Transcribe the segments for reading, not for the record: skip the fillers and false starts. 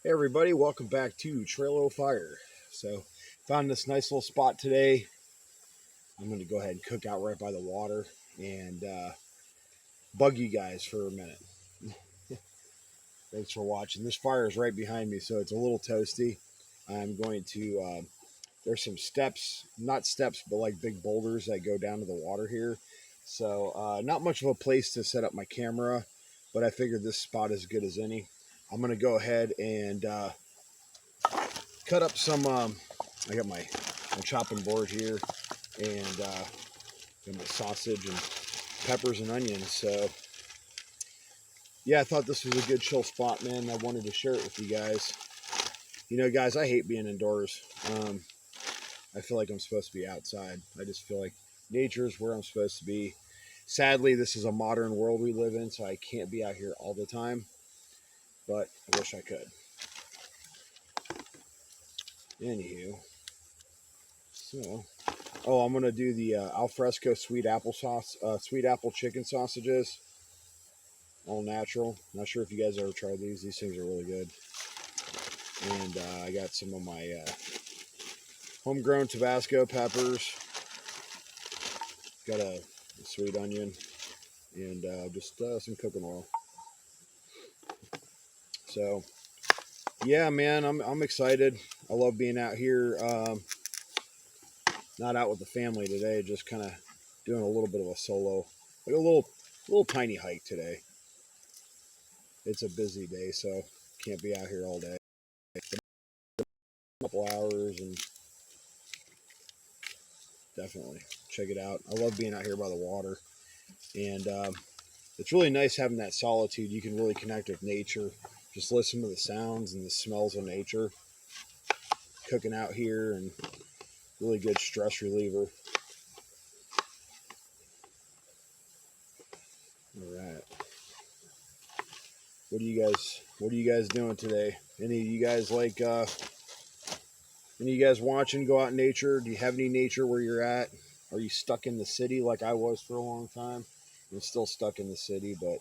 Hey everybody, welcome back to Trail o' Fire. So, found this nice little spot today. I'm going to go ahead and cook out right by the water and bug you guys for a minute. Thanks for watching. This fire is right behind me, so it's a little toasty. I'm going to, there's some steps, not steps, but like big boulders that go down to the water here. So, not much of a place to set up my camera, but I figured this spot is as good as any. I'm going to go ahead and cut up some. I got my chopping board here, and got my sausage and peppers and onions. So yeah, I thought this was a good chill spot, man. I wanted to share it with you guys. You know, guys, I hate being indoors. I feel like I'm supposed to be outside. I just feel like nature is where I'm supposed to be. Sadly, this is a modern world we live in, so I can't be out here all the time. But I wish I could. Anywho, so I'm gonna do the alfresco sweet apple sauce, sweet apple chicken sausages, all natural. Not sure if you guys ever tried these. These things are really good. And I got some of my homegrown Tabasco peppers. Got a sweet onion and just some cooking oil. So yeah, man, I'm excited. I love being out here. Not out with the family today. Just kind of doing a little bit of a solo, like a little tiny hike today. It's a busy day, so can't be out here all day. A couple hours and definitely check it out. I love being out here by the water, and it's really nice having that solitude. You can really connect with nature. Just listen to the sounds and the smells of nature. Cooking out here and really good stress reliever. All right. What are you guys doing today? Any of you guys any of you guys watching go out in nature? Do you have any nature where you're at? Are you stuck in the city like I was for a long time? I'm still stuck in the city, but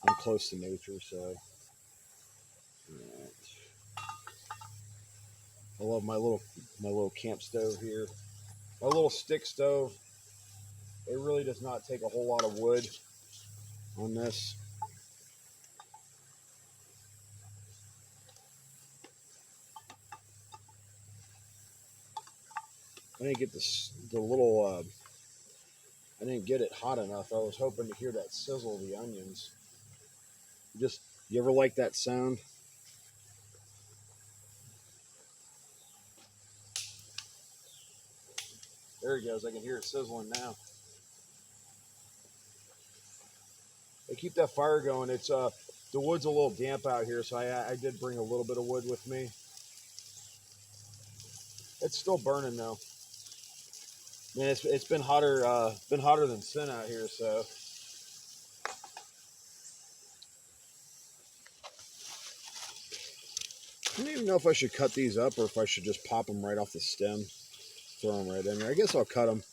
I'm close to nature, so right. I love my little camp stove here. My little stick stove. It really does not take a whole lot of wood on this. I didn't get the little. I didn't get it hot enough. I was hoping to hear that sizzle of the onions. You ever like that sound? There he goes. I can hear it sizzling now. They keep that fire going. It's the wood's a little damp out here, so I did bring a little bit of wood with me. It's still burning though. Man, it's been hotter than sin out here. So I don't even know if I should cut these up or if I should just pop them right off the stem, throw them right in there. I guess I'll cut them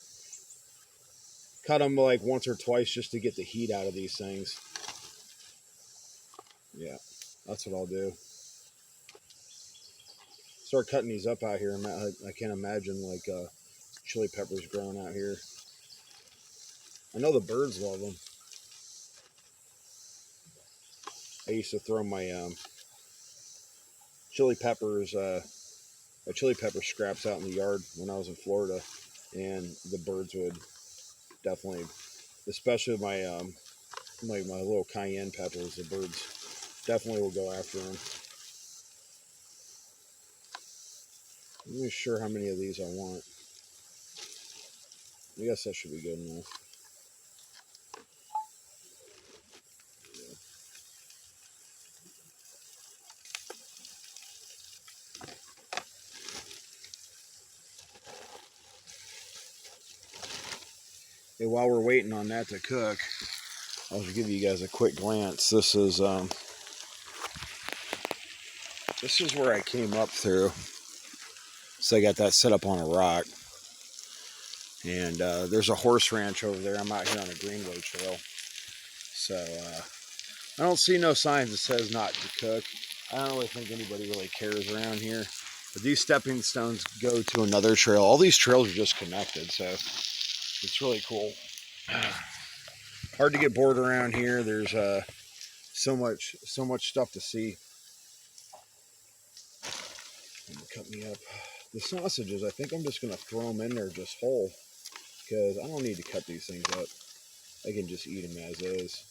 like once or twice just to get the heat out of these things. Yeah, that's what I'll do. Start cutting these up out here. I can't imagine like chili peppers growing out here. I know the birds love them. I used to throw my chili peppers, my chili pepper scraps out in the yard when I was in Florida, and the birds would definitely, especially my little cayenne peppers, the birds definitely will go after them. I'm not sure how many of these I want. I guess that should be good enough. Hey, while we're waiting on that to cook, I'll just give you guys a quick glance. This is where I came up through. So I got that set up on a rock. And there's a horse ranch over there. I'm out here on a greenway trail. So I don't see no signs that says not to cook. I don't really think anybody really cares around here. But these stepping stones go to another trail. All these trails are just connected, so it's really cool. Hard to get bored around here. There's so much stuff to see. Cut me up. The sausages, I think I'm just gonna throw them in there just whole because I don't need to cut these things up. I can just eat them as is.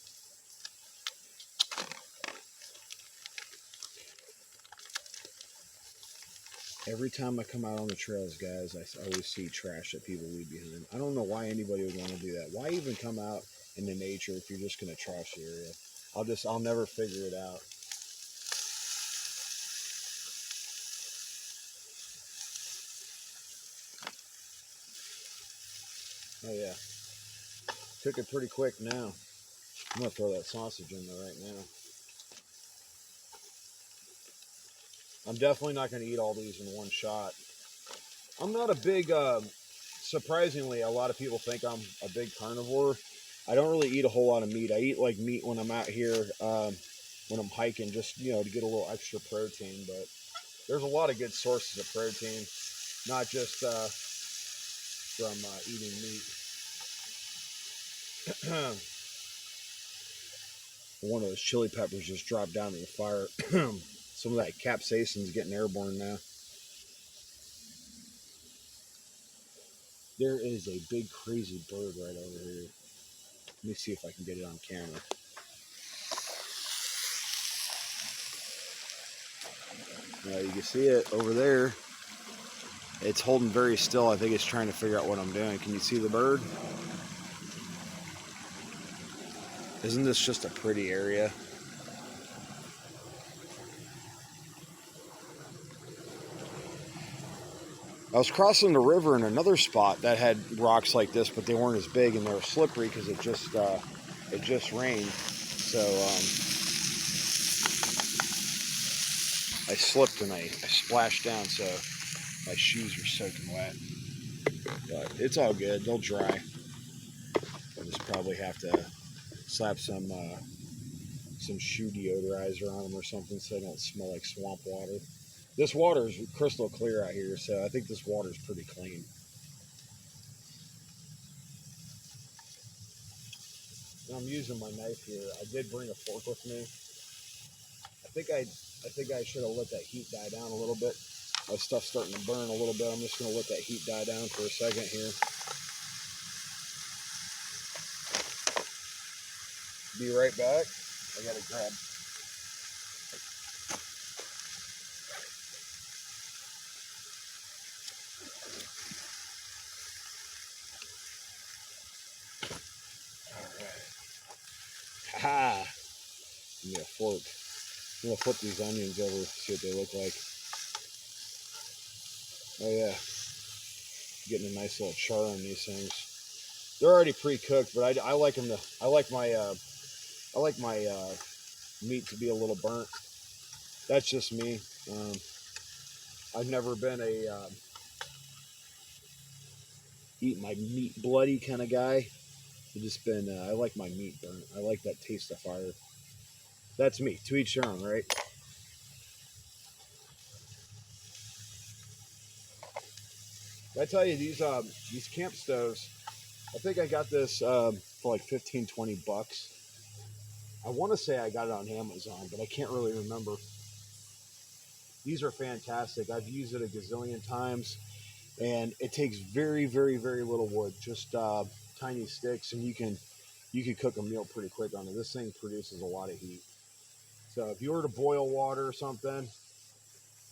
Every time I come out on the trails, guys, I always see trash that people leave behind. I don't know why anybody would want to do that. Why even come out into nature if you're just gonna trash the area? I'll never figure it out. Oh yeah, took it pretty quick now. I'm gonna throw that sausage in there right now. I'm definitely not gonna eat all these in one shot. I'm not a big. Surprisingly, a lot of people think I'm a big carnivore. I don't really eat a whole lot of meat. I eat like meat when I'm out here, when I'm hiking, just to get a little extra protein. But there's a lot of good sources of protein, not just from eating meat. One of those chili peppers just dropped down in the fire. Some of that capsaicin's getting airborne now. There is a big crazy bird right over here. Let me see if I can get it on camera. You can see it over there. It's holding very still. I think it's trying to figure out what I'm doing. Can you see the bird? Isn't this just a pretty area? I was crossing the river in another spot that had rocks like this, but they weren't as big and they were slippery because it just rained. So I slipped and I splashed down, so my shoes are soaking wet. But it's all good. They'll dry. I'll just probably have to slap some shoe deodorizer on them or something so they don't smell like swamp water. This water is crystal clear out here, so I think this water is pretty clean. I'm using my knife here. I did bring a fork with me. I think I should have let that heat die down a little bit. My stuff's starting to burn a little bit. I'm just going to let that heat die down for a second here. Be right back. I got to grab. All right. Ha! Give me a fork. I'm going to flip these onions over, see what they look like. Oh yeah, getting a nice little char on these things. They're already pre-cooked, but I like them to. I like my meat to be a little burnt. That's just me. Um, I've never been a eat my meat bloody kind of guy. I've just been. I like my meat burnt. I like that taste of fire. That's me. To each their own, right? I tell you, these camp stoves. I think I got this for like 15, 20 bucks. I want to say I got it on Amazon, but I can't really remember. These are fantastic. I've used it a gazillion times, and it takes very, very, very little wood, just tiny sticks, and you can cook a meal pretty quick on it. This thing produces a lot of heat. So if you were to boil water or something,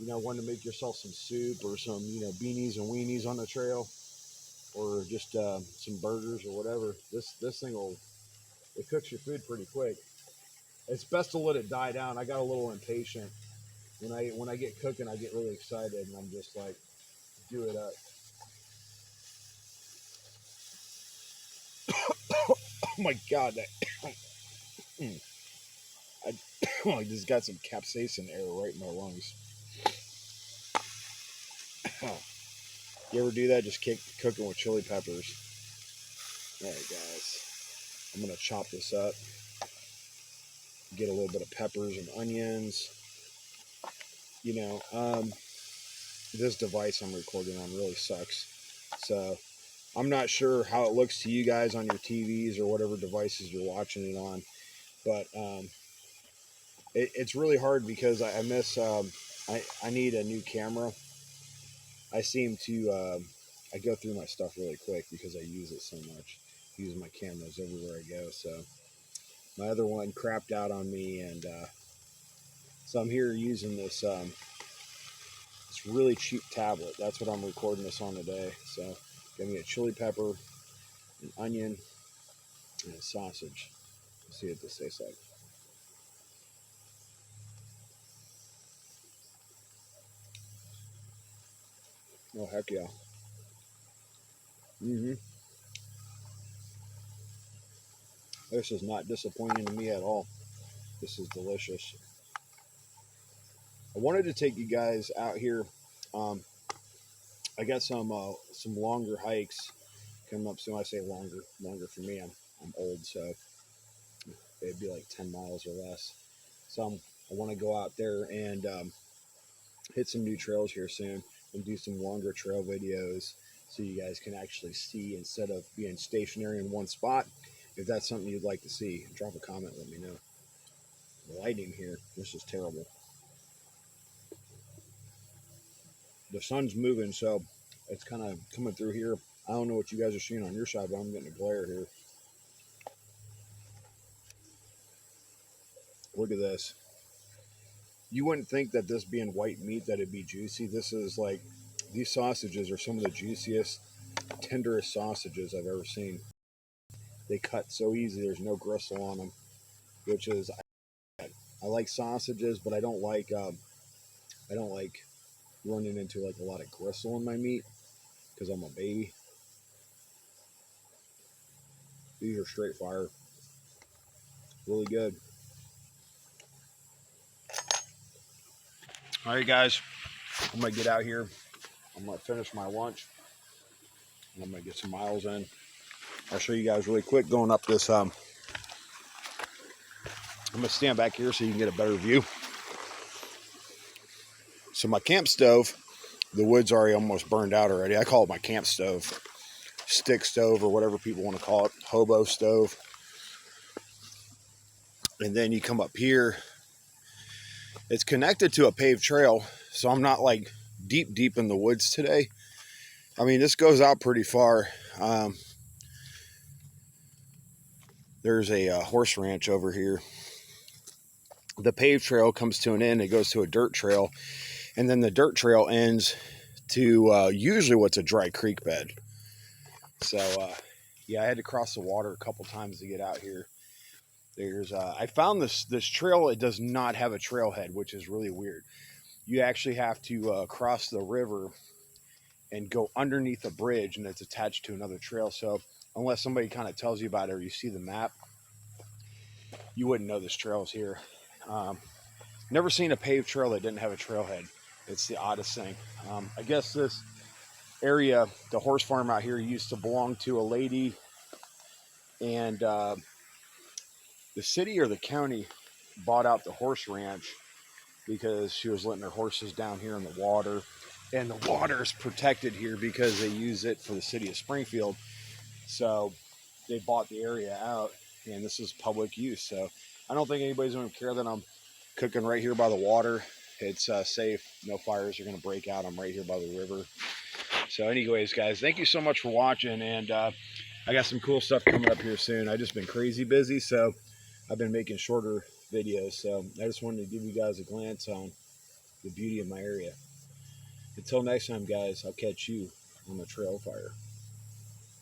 wanting to make yourself some soup or some beanies and weenies on the trail, or just some burgers or whatever, this thing will it cooks your food pretty quick. It's best to let it die down. I got a little impatient when I get cooking. I get really excited and I'm just like, do it up. Oh my god, I, I just got some capsaicin air right in my lungs. You ever do that? Just cooking with chili peppers. All right, guys. I'm gonna chop this up. Get a little bit of peppers and onions. you know, this device I'm recording on really sucks. So I'm not sure how it looks to you guys on your TVs or whatever devices you're watching it on, but it's really hard because I miss. I need a new camera. I seem to I go through my stuff really quick because I use it so much. I use my cameras everywhere I go. So my other one crapped out on me, and so I'm here using this really cheap tablet. That's what I'm recording this on today. So give me a chili pepper, an onion, and a sausage. Let's see what this tastes like. Oh heck yeah! Mm-hmm. This is not disappointing to me at all. This is delicious. I wanted to take you guys out here. Um, I got some longer hikes coming up soon. I say longer for me. I'm old, so it'd be like 10 miles or less. So I want to go out there and hit some new trails here soon and do some longer trail videos so you guys can actually see instead of being stationary in one spot. If that's something you'd like to see, drop a comment. Let me know. The lighting here, this is terrible. The sun's moving, so it's kind of coming through here. I don't know what you guys are seeing on your side, but I'm getting a glare here. Look at this. You wouldn't think that this being white meat that it'd be juicy. This is like, these sausages are some of the juiciest, tenderest sausages I've ever seen. They cut so easy. There's no gristle on them, which is I like sausages, but I don't like running into like a lot of gristle in my meat because I'm a baby. These are straight fire, really good. All right, guys, I'm gonna get out here. I'm gonna finish my lunch, and I'm gonna get some miles in. I'll show you guys really quick going up this. I'm gonna stand back here so you can get a better view. So my camp stove, the wood's already almost burned out already. I call it my camp stove, stick stove, or whatever people want to call it, hobo stove. And then you come up here. It's connected to a paved trail, so I'm not like deep in the woods today. I mean, this goes out pretty far. There's a horse ranch over here. The paved trail comes to an end. It goes to a dirt trail, and then the dirt trail ends to usually what's a dry creek bed. So yeah, I had to cross the water a couple times to get out here. There's I found this trail. It does not have a trailhead, which is really weird. You actually have to cross the river and go underneath a bridge, and it's attached to another trail. So unless somebody kind of tells you about it or you see the map, you wouldn't know this trail is here. Um, Never seen a paved trail that didn't have a trailhead. It's the oddest thing. I guess this area, the horse farm out here, used to belong to a lady, and the city or the county bought out the horse ranch because she was letting her horses down here in the water. And the water is protected here because they use it for the city of Springfield. So they bought the area out, and this is public use. So I don't think anybody's going to care that I'm cooking right here by the water. It's safe. No fires are going to break out. I'm right here by the river. So anyways, guys, thank you so much for watching. And I got some cool stuff coming up here soon. I've just been crazy busy, so I've been making shorter videos. So I just wanted to give you guys a glance on the beauty of my area. Until next time, guys, I'll catch you on the trail fire.